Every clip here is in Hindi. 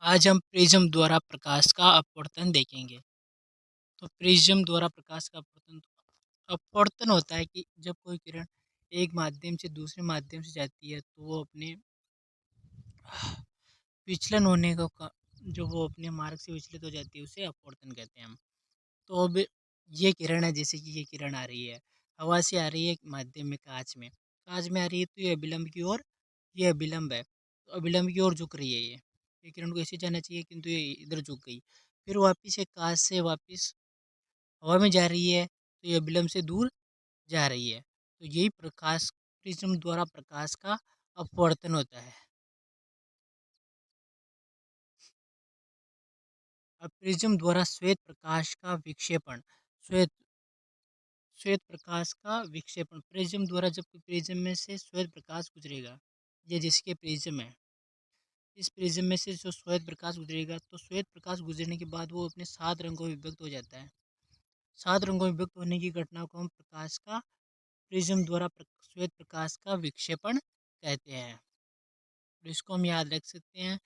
आज हम प्रिज्म द्वारा प्रकाश का अपवर्तन देखेंगे। तो प्रिज्म द्वारा प्रकाश का अपवर्तन अपवर्तन होता है कि जब कोई किरण एक माध्यम से दूसरे माध्यम से जाती है तो वो अपने विचलन होने का जो वो अपने मार्ग से विचलित हो जाती है उसे अपवर्तन कहते हैं हम। तो अब ये किरण है, जैसे कि ये किरण आ रही है हवा से, आ रही है एक माध्यम में, कांच में आ रही है, तो ये अभिलंब की ओर, ये अभिलंब है तो अभिलंब की ओर झुक रही है। ये किरण को ऐसे जाना चाहिए किंतु ये इधर झुक गई। फिर वापिस ये कांच से वापिस हवा में जा रही है तो ये अभिलंब से दूर जा रही है। तो यही प्रकाश प्रिज्म द्वारा प्रकाश का अपवर्तन होता है। अब प्रिज्म द्वारा श्वेत प्रकाश का विक्षेपण, श्वेत श्वेत प्रकाश का विक्षेपण, प्रिज्म द्वारा जब प्रिज्म में से श्वेत प्रकाश गुजरेगा, ये जिसके प्रिज्म है, इस प्रिज्म में से जो श्वेत प्रकाश गुजरेगा तो श्वेत प्रकाश गुजरने के बाद वो अपने 7 रंगों में विभक्त हो जाता है। 7 रंगों में विभक्त होने की घटना को हम प्रकाश का प्रिज्म द्वारा श्वेत प्रकाश का विक्षेपण कहते हैं। तो इसको हम याद रख सकते हैं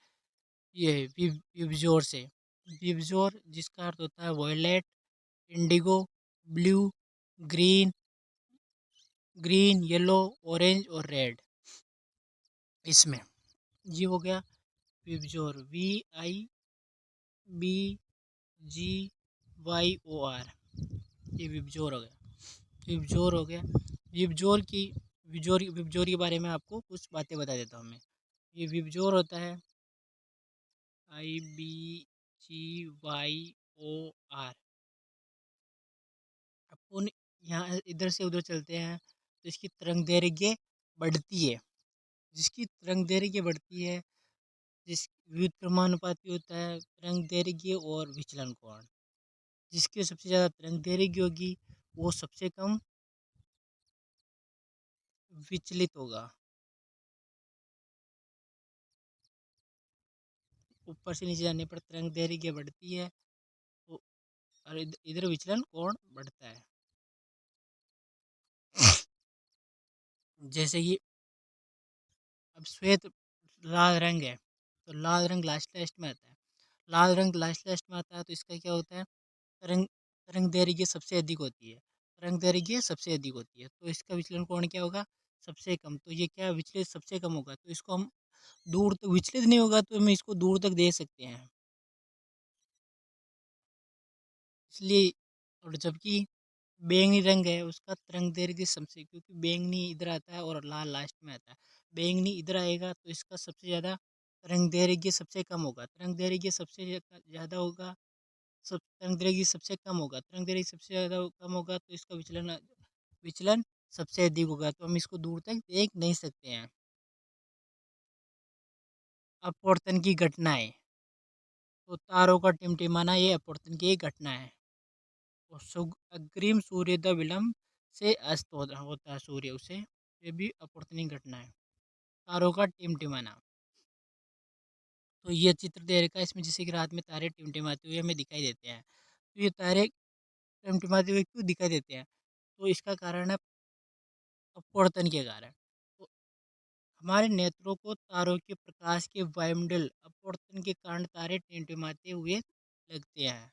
ये विबजोर से। विबजोर जिसका अर्थ होता है violet, indigo, blue, green, yellow, orange और रेड। इसमें ये हो गया विबजोर, VIBGYOR, ये विबजोर हो गया। विबजोर हो गया। विबजोर की विबजोर के बारे में आपको कुछ बातें बता देता हूँ मैं। ये विबजोर होता है IBGYOR। अपन यहाँ इधर से उधर चलते हैं तो इसकी तरंग दैर्घ्य बढ़ती है। जिसकी तरंग दैर्घ्य बढ़ती है, जिस व्युत्क्रमानुपाती होता है तरंग दैर्घ्य और विचलन कोण। जिसकी सबसे ज़्यादा तरंग दैर्घ्य होगी वो सबसे कम विचलित होगा। ऊपर से नीचे जाने पर तरंग दैर्घ्य बढ़ती है तो, और इधर विचलन कोण बढ़ता है। जैसे कि अब श्वेत लाल रंग है तो लाल रंग लास्ट लास्ट में आता है। लाल रंग लास्ट लास्ट में आता है तो इसका क्या होता है, तरंग तरंग दैर्घ्य सबसे अधिक होती है। तरंग दैर्घ्य सबसे अधिक होती है तो इसका विचलन कोण क्या होगा, सबसे कम। तो ये क्या विचलित सबसे कम होगा तो इसको हम दूर तक, विचलित नहीं होगा तो हम इसको दूर तक दे सकते हैं, इसलिए। और जबकि बैंगनी रंग है उसका तरंग दैर्घ्य सबसे, क्योंकि बैंगनी इधर आता है और लाल लास्ट में आता है, बैंगनी इधर आएगा तो इसका सबसे ज़्यादा तरंग दैर्घ्य सबसे कम होगा। तरंग दैर्घ्य सबसे ज़्यादा होगा, सब तरंग दैर्घ्य सबसे कम होगा, तरंग दैर्घ्य सबसे ज़्यादा कम होगा तो इसका विचलन विचलन सबसे अधिक होगा तो हम इसको दूर तक देख नहीं सकते हैं। अपवर्तन की घटनाएं, तो तारों का टिमटिमाना ये अपवर्तन की एक घटना है। और अग्रिम सूर्योदय विलंब से अस्त होता है सूर्य, उसे ये भी अपवर्तनीय घटना है। तारों का टिमटिमाना, तो ये चित्र दे रखा है इसमें, जैसे कि रात में तारे टिमटिमाते हुए हमें दिखाई देते हैं। तो ये तारे टिमटिमाते हुए क्यों दिखाई देते हैं, तो इसका कारण है अपवर्तन के कारण। तो हमारे नेत्रों को तारों के प्रकाश के वायुमंडल अपवर्तन के कारण तारे टिमटिमाते हुए लगते हैं।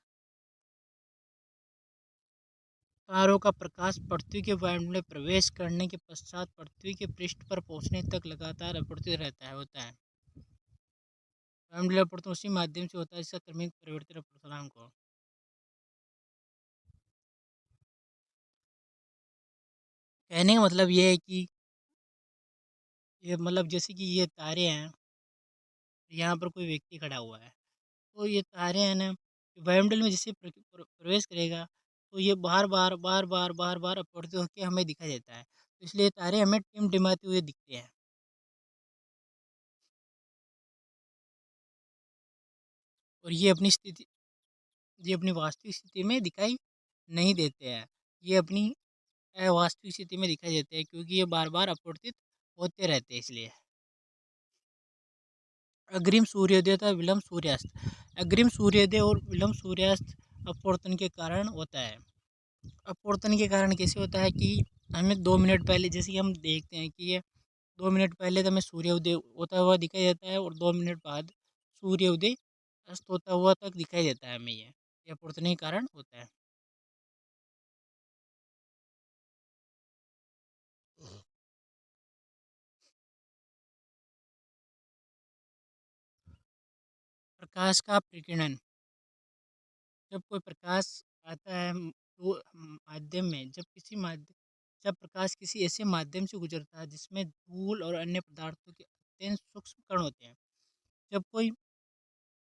तारों का प्रकाश पृथ्वी के वायुमंडल में प्रवेश करने के पश्चात पृथ्वी के पृष्ठ पर पहुंचने तक लगातार अपवर्तित रहता है, होता है। वायुमंडलीय अपवर्तन उसी माध्यम से होता है जिसका क्रमिक परिवर्तन अपवर्तनांक हो। कहने का मतलब ये है कि ये मतलब जैसे कि ये तारे हैं, यहाँ पर कोई व्यक्ति खड़ा हुआ है तो ये तारे हैं ना, वायुमंडल में जैसे प्रवेश करेगा तो ये बार बार अपवर्तित होकर हमें दिखाई देता है, तो इसलिए तारे हमें टिमटिमाते हुए दिखते हैं। और ये अपनी वास्तविक स्थिति में दिखाई नहीं देते हैं। ये अपनी अवास्तविक स्थिति में दिखाई देते हैं क्योंकि ये बार बार अपवर्तित होते रहते हैं, इसलिए। अग्रिम सूर्योदय तथा विलंब सूर्यास्त, अग्रिम सूर्योदय और विलंब सूर्यास्त अपवर्तन के कारण होता है। अपवर्तन के कारण कैसे होता है कि हमें 2 मिनट पहले, जैसे कि हम देखते हैं कि ये 2 मिनट पहले तो हमें सूर्योदय होता हुआ दिखाई देता है और 2 मिनट बाद सूर्योदय अस्त होता हुआ तक दिखाई देता है हमें ये अपवर्तन के कारण होता है। प्रकाश का प्रकीर्णन, जब कोई प्रकाश आता है तो माध्यम में, जब प्रकाश किसी ऐसे माध्यम से गुजरता है जिसमें धूल और अन्य पदार्थों के अत्यंत सूक्ष्म कण होते हैं। जब कोई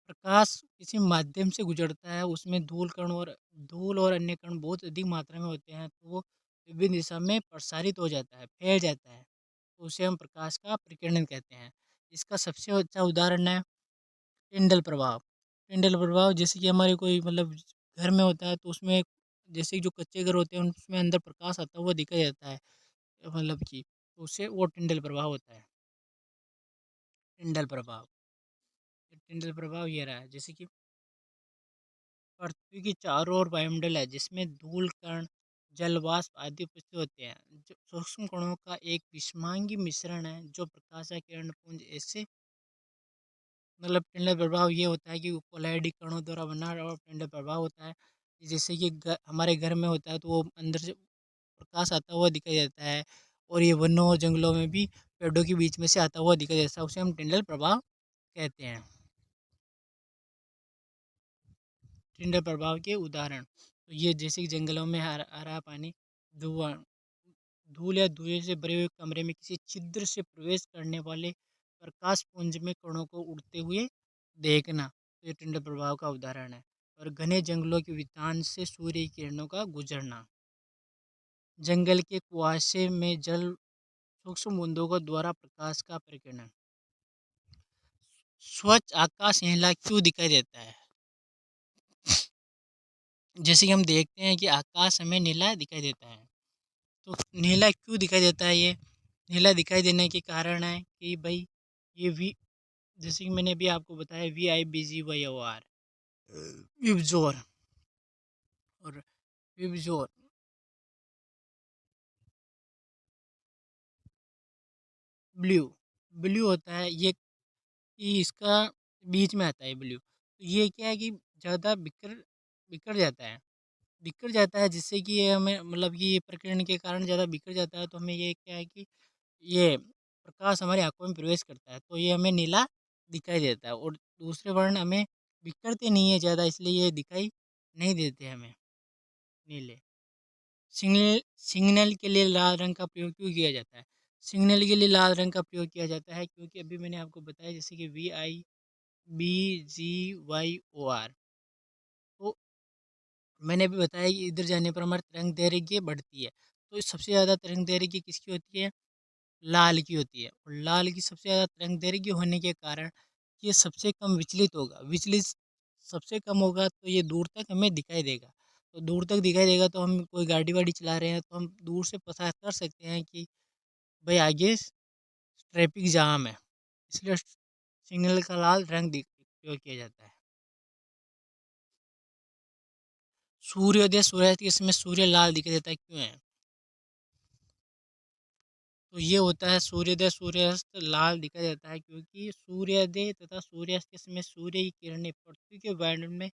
प्रकाश किसी माध्यम से गुजरता है उसमें धूल और अन्य कण बहुत अधिक मात्रा में होते हैं, तो वो विभिन्न दिशा में प्रसारित हो जाता है, फैल जाता है, तो उसे हम प्रकाश का प्रकीर्णन कहते हैं। इसका सबसे अच्छा उदाहरण है टिंडल प्रभाव। टिंडल प्रभाव जैसे कि हमारे कोई मतलब घर में होता है, तो उसमें जैसे कि जो कच्चे घर होते हैं उसमें अंदर प्रकाश आता हुआ दिखाई देता है, मतलब कि तो उससे वो टिंडल प्रभाव होता है। टिंडल प्रभाव, टिंडल प्रभाव ये रहा है जैसे कि पृथ्वी के चारों ओर वायुमंडल है जिसमें धूल कण, जल वाष्प आदि उपस्थित होते हैं, जो सूक्ष्म कणों का एक विषमांगी मिश्रण है जो प्रकाश या किरण पुंज ऐसे, मतलब टिंडल प्रभाव ये होता है कि कोलाइडी कणों द्वारा बना और टिंडल प्रभाव होता है। जैसे कि हमारे घर में होता है तो वो अंदर से प्रकाश आता हुआ दिखाई देता है, और ये वनों और जंगलों में भी पेड़ों के बीच में से आता हुआ दिखाई देता है, उसे हम टिंडल प्रभाव कहते हैं। टिंडल प्रभाव के उदाहरण तो ये जैसे कि जंगलों में हरा पानी, धुआं, धूल या धुएं से भरे हुए कमरे में किसी छिद्र से प्रवेश करने वाले प्रकाश पुंज में कणों को उड़ते हुए देखना, तो ये टिंडल प्रभाव का उदाहरण है। और घने जंगलों के वितान से सूर्य की किरणों का गुजरना, जंगल के कुआसे में जल सूक्ष्म बूंदों को द्वारा प्रकाश का प्रकीर्णन। स्वच्छ आकाश नीला क्यों दिखाई देता है? जैसे कि हम देखते हैं कि आकाश हमें नीला दिखाई देता है, तो नीला क्यों दिखाई देता है? ये नीला दिखाई देने के कारण है कि भाई ये वी, जैसे कि मैंने अभी आपको बताया VIBGYOR, विबजोर, और विबजोर ब्लू, ब्लू होता है ये कि इसका बीच में आता है ब्लू, तो ये क्या है कि ज़्यादा बिखर जाता है, बिखर जाता है जिससे कि ये हमें मतलब कि ये प्रकीर्णन के कारण ज़्यादा बिखर जाता है, तो हमें ये क्या है कि ये प्रकाश हमारी आंखों में प्रवेश करता है तो ये हमें नीला दिखाई देता है, और दूसरे वर्ण हमें बिखरते नहीं है ज़्यादा, इसलिए ये दिखाई नहीं देते हमें नीले। सिग्नल सिग्नल के लिए लाल रंग का प्रयोग क्यों किया जाता है? सिग्नल के लिए लाल रंग का प्रयोग किया जाता है क्योंकि अभी मैंने आपको बताया जैसे कि VIBGYOR, तो मैंने भी बताया कि इधर जाने पर हमारी तरंग दैर्घ्य बढ़ती है, तो सबसे ज़्यादा तरंग दैर्घ्य किसकी होती है? लाल की होती है, और लाल की सबसे ज़्यादा तरंग दैर्घ्य होने के कारण ये सबसे कम विचलित होगा, विचलित सबसे कम होगा तो ये दूर तक हमें दिखाई देगा, तो दूर तक दिखाई देगा तो हम कोई गाड़ी वाड़ी चला रहे हैं तो हम दूर से पता कर सकते हैं कि भाई आगे ट्रैफिक जाम है, इसलिए सिग्नल का लाल रंग प्रयोग किया जाता है। सूर्योदय सूर्यास्त के समय सूर्य लाल दिखाई देता है, क्यों है? तो ये होता है सूर्योदय सूर्यास्त लाल दिखाई देता है क्योंकि सूर्योदय तथा सूर्यास्त के समय सूर्य की किरणें पृथ्वी के वायुमंडल में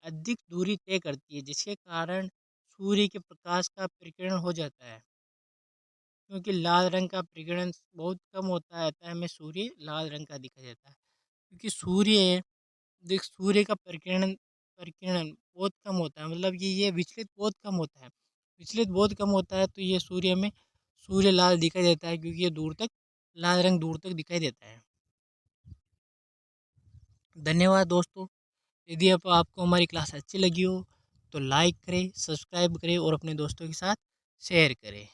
अधिक दूरी तय करती है, जिसके कारण सूर्य के प्रकाश का प्रकीर्णन हो जाता है। क्योंकि लाल रंग का प्रकीर्णन बहुत कम होता है अतः हमें सूर्य लाल रंग का दिखाई देता है, क्योंकि सूर्य का प्रकीर्णन प्रकीर्णन बहुत कम होता है, मतलब कि ये विचलित बहुत कम होता है, विचलित बहुत कम होता है, तो ये सूर्य में सूर्य लाल दिखाई देता है क्योंकि ये दूर तक लाल रंग दूर तक दिखाई देता है। धन्यवाद दोस्तों। यदि आपको हमारी क्लास अच्छी लगी हो तो लाइक करें, सब्सक्राइब करें और अपने दोस्तों के साथ शेयर करें।